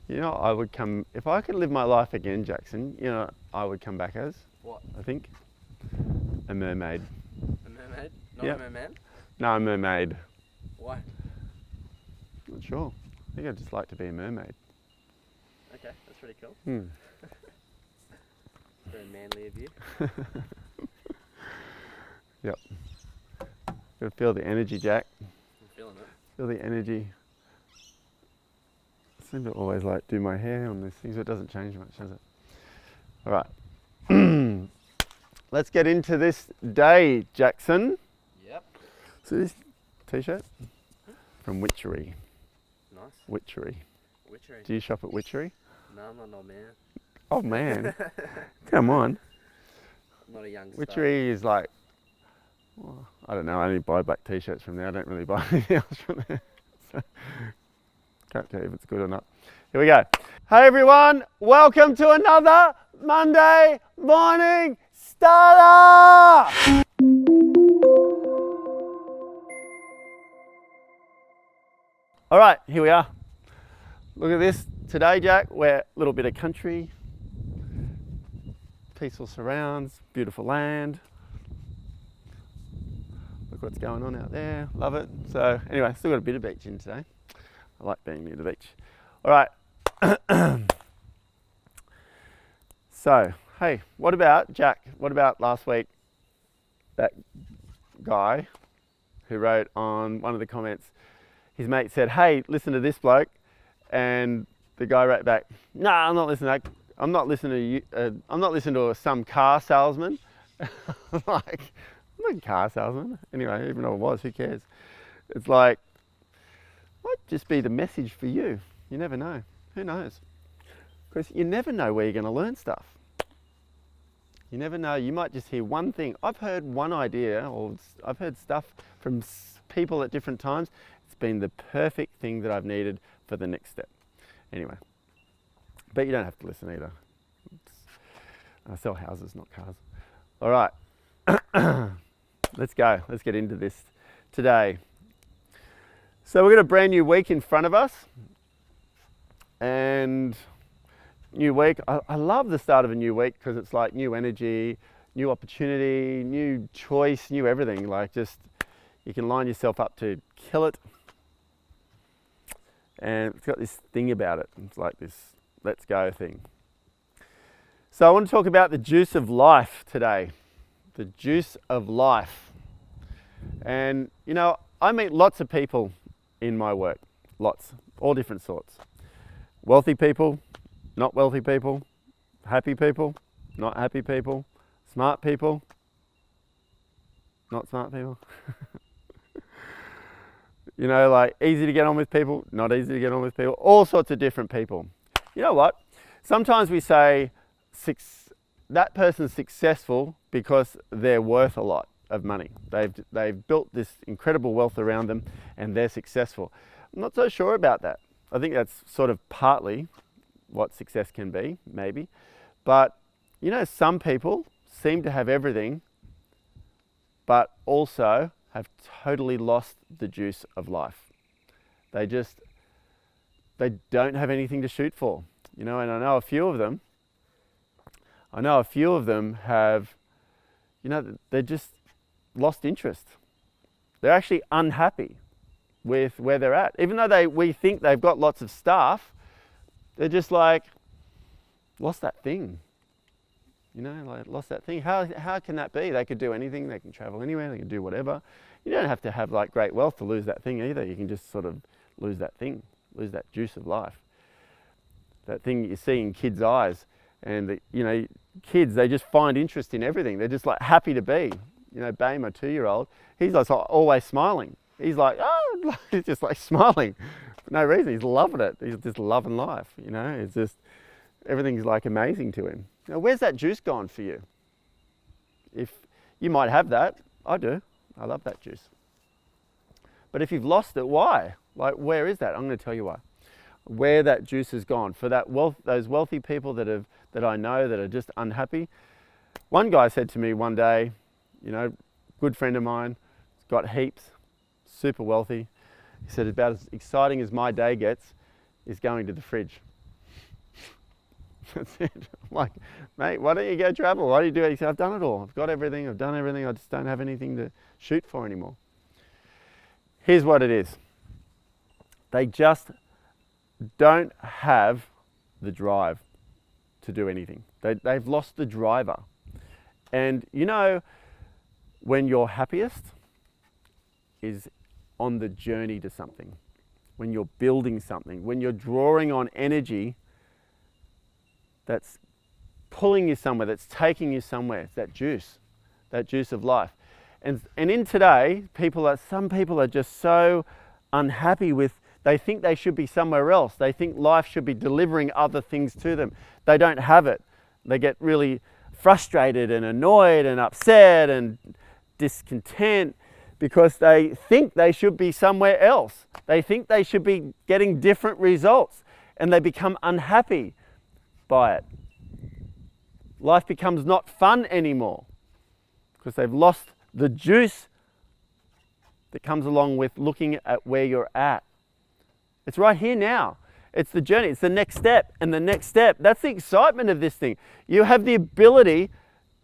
You know, I would come, if I could live my life again, Jackson, you know, I would come back as, What? I think, a mermaid. A mermaid? Not Yep. a merman? No, a mermaid. Why? Not sure. I think I'd just like to be a mermaid. Okay, that's pretty cool. Very manly of you. Yep. Gotta feel the energy, Jack. I'm feeling it. Feel the energy. I seem to always like do my hair on these things, so it doesn't change much, does it? All right. Let's get into this day, Jackson. Yep. So this t-shirt from Witchery. Nice. Witchery. Witchery. Do you shop at Witchery? No, I'm not an old man. Oh man, come on. I'm not a young star. Witchery is like, well, I don't know, I only buy black t-shirts from there. I don't really buy anything else from there. So, can't tell you if it's good or not. Here we go. Hey everyone, welcome to another Monday Morning Starter! All right, here we are. Look at this. Today, Jack, we're a little bit of country, peaceful surrounds, beautiful land. Look what's going on out there, love it. So anyway, still got a bit of beach in today. I like being near the beach. All right. So, hey, what about, Jack, what about last week, that guy who wrote on one of the comments, his mate said, hey, listen to this bloke, and the guy wrote back, nah, I'm not listening to that. I'm not listening to you. I'm not listening to some car salesman. Like, I'm not a car salesman. Anyway, even though it was, who cares? It's like, might just be the message for you. You never know. Who knows? Because you never know where you're going to learn stuff. You never know. You might just hear one thing. I've heard one idea, or I've heard stuff from people at different times. It's been the perfect thing that I've needed for the next step. Anyway, but you don't have to listen either. I sell houses, not cars. All right, let's go. Let's get into this today. So we've got a brand new week in front of us, and new week. I love the start of a new week because it's like new energy, new opportunity, new choice, new everything. Like just you can line yourself up to kill it. And it's got this thing about it. It's like this let's go thing. So I want to talk about the juice of life today. The juice of life. And you know, I meet lots of people in my work. Lots. All different sorts. Wealthy people, not wealthy people, happy people, not happy people, smart people, not smart people. You know, like easy to get on with people, not easy to get on with people, all sorts of different people. You know what? Sometimes we say that person's successful because they're worth a lot of money. They've built this incredible wealth around them and they're successful. I'm not so sure about that. I think that's sort of partly what success can be, maybe. But, you know, some people seem to have everything, but also have totally lost the juice of life. They don't have anything to shoot for, you know, and I know a few of them have, you know, they're just lost interest. They're actually unhappy with where they're at. Even though we think they've got lots of stuff, they're just like, lost that thing. You know, like lost that thing. How can that be? They could do anything. They can travel anywhere. They can do whatever. You don't have to have like great wealth to lose that thing either. You can just sort of lose that thing, lose that juice of life. That thing you see in kids' eyes, and you know, kids, they just find interest in everything. They're just like happy to be. You know, Bay, my 2-year-old, he's like always smiling. He's like, oh, he's just like smiling for no reason. He's loving it. He's just loving life. You know, it's just everything's like amazing to him. Now, where's that juice gone for you? If you might have that, I do. I love that juice. But if you've lost it, why? Like, where is that? I'm going to tell you why. Where that juice has gone. For that those wealthy people that I know that are just unhappy. One guy said to me one day, you know, good friend of mine, got heaps, super wealthy. He said, about as exciting as my day gets is going to the fridge. That's it. I'm like, mate, why don't you go travel? Why do you do it? He said, I've done it all. I've got everything. I've done everything. I just don't have anything to shoot for anymore. Here's what it is. They just don't have the drive to do anything. They've lost the driver. And you know, when you're happiest is on the journey to something, when you're building something, when you're drawing on energy that's pulling you somewhere, that's taking you somewhere. It's that juice of life. And in today, some people are just so unhappy with, they think they should be somewhere else. They think life should be delivering other things to them. They don't have it. They get really frustrated and annoyed and upset and discontent because they think they should be somewhere else. They think they should be getting different results, and they become unhappy by it. Life becomes not fun anymore because they've lost the juice that comes along with looking at where you're at. It's right here now. It's the journey. It's the next step and the next step. That's the excitement of this thing. You have the ability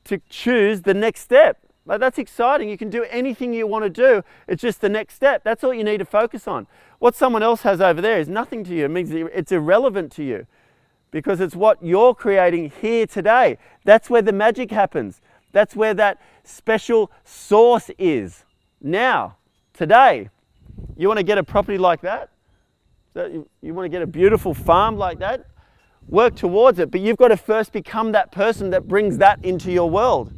to choose the next step. Like, that's exciting. You can do anything you want to do. It's just the next step. That's all you need to focus on. What someone else has over there is nothing to you. It means it's irrelevant to you because it's what you're creating here today. That's where the magic happens. That's where that special source is. Now, today, you want to get a property like that? You want to get a beautiful farm like that? Work towards it, but you've got to first become that person that brings that into your world.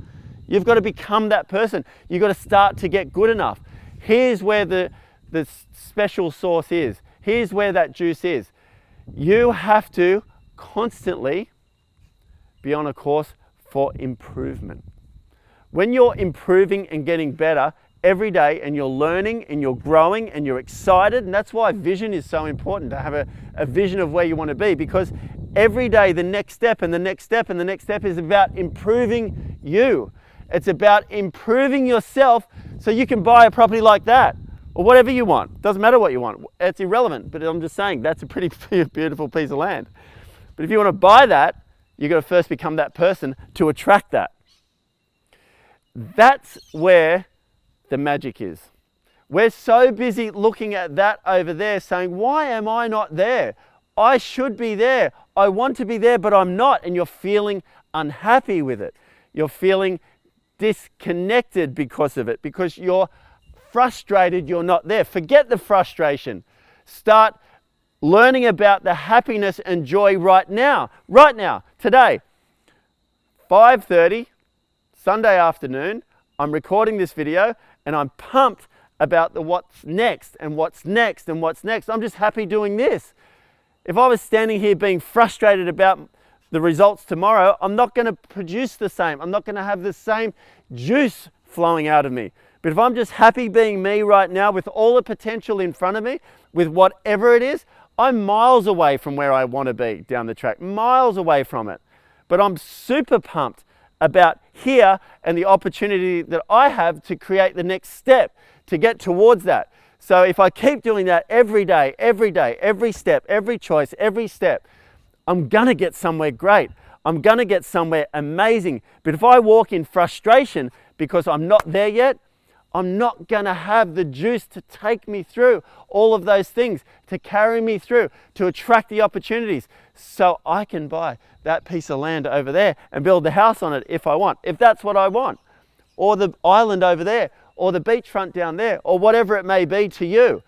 You've got to become that person. You've got to start to get good enough. Here's where the special source is. Here's where that juice is. You have to constantly be on a course for improvement. When you're improving and getting better every day, and you're learning and you're growing and you're excited, and that's why vision is so important, to have a vision of where you want to be, because every day the next step and the next step and the next step is about improving you. It's about improving yourself so you can buy a property like that or whatever you want. Doesn't matter what you want. It's irrelevant, but I'm just saying that's a pretty beautiful piece of land. But if you want to buy that, you've got to first become that person to attract that. That's where the magic is. We're so busy looking at that over there saying, why am I not there? I should be there. I want to be there, but I'm not. And you're feeling unhappy with it. You're feeling disconnected because of it, because you're frustrated you're not there. Forget the frustration. Start learning about the happiness and joy right now, today. 5:30, Sunday afternoon, I'm recording this video and I'm pumped about the what's next and what's next and what's next. I'm just happy doing this. If I was standing here being frustrated about the results tomorrow, I'm not going to produce the same. I'm not going to have the same juice flowing out of me. But if I'm just happy being me right now with all the potential in front of me, with whatever it is, I'm miles away from where I want to be down the track, miles away from it. But I'm super pumped about here and the opportunity that I have to create the next step to get towards that. So if I keep doing that every day, every step, every choice, every step, I'm going to get somewhere great. I'm going to get somewhere amazing. But if I walk in frustration because I'm not there yet, I'm not going to have the juice to take me through all of those things, to carry me through, to attract the opportunities so I can buy that piece of land over there and build the house on it if I want, if that's what I want, or the island over there, or the beachfront down there, or whatever it may be to you.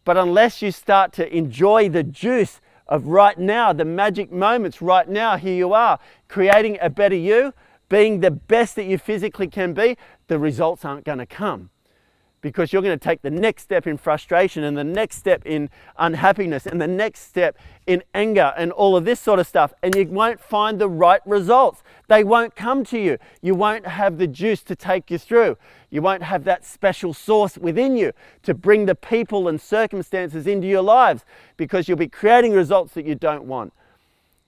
But unless you start to enjoy the juice of right now, the magic moments right now, here you are, creating a better you, being the best that you physically can be, the results aren't going to come. Because you're going to take the next step in frustration and the next step in unhappiness and the next step in anger and all of this sort of stuff, and you won't find the right results. They won't come to you. You won't have the juice to take you through. You won't have that special source within you to bring the people and circumstances into your lives, because you'll be creating results that you don't want.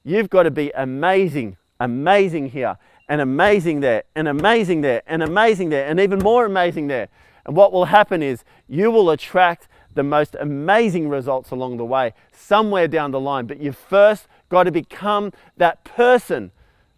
You've got to be amazing, amazing here, and amazing there, and amazing there, and amazing there, and even more amazing there. And what will happen is you will attract the most amazing results along the way, somewhere down the line. But you've first got to become that person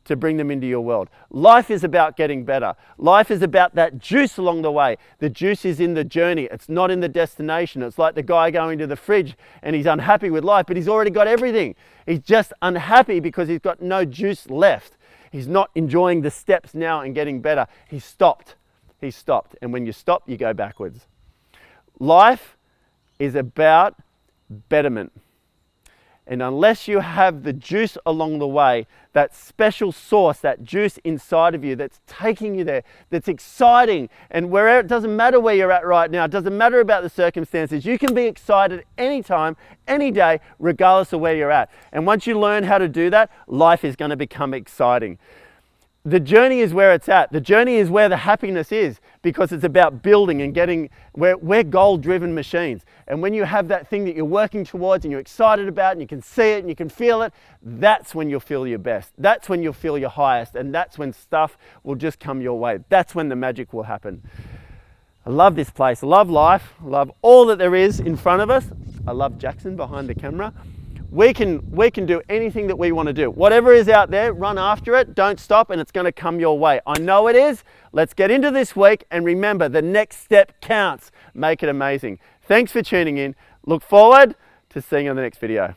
to bring them into your world. Life is about getting better. Life is about that juice along the way. The juice is in the journey. It's not in the destination. It's like the guy going to the fridge and he's unhappy with life, but he's already got everything. He's just unhappy because he's got no juice left. He's not enjoying the steps now and getting better. He's stopped. He's stopped. And when you stop, you go backwards. Life is about betterment. And unless you have the juice along the way, that special source, that juice inside of you that's taking you there, that's exciting, and where it doesn't matter where you're at right now, it doesn't matter about the circumstances, you can be excited anytime, any day, regardless of where you're at. And once you learn how to do that, life is going to become exciting. The journey is where it's at. The journey is where the happiness is, because it's about building and getting, we're goal-driven machines. And when you have that thing that you're working towards and you're excited about and you can see it and you can feel it, that's when you'll feel your best. That's when you'll feel your highest. And that's when stuff will just come your way. That's when the magic will happen. I love this place. I love life. I love all that there is in front of us. I love Jackson behind the camera. We can do anything that we want to do. Whatever is out there, run after it, don't stop, and it's going to come your way. I know it is. Let's get into this week, and remember, the next step counts. Make it amazing. Thanks for tuning in. Look forward to seeing you on the next video.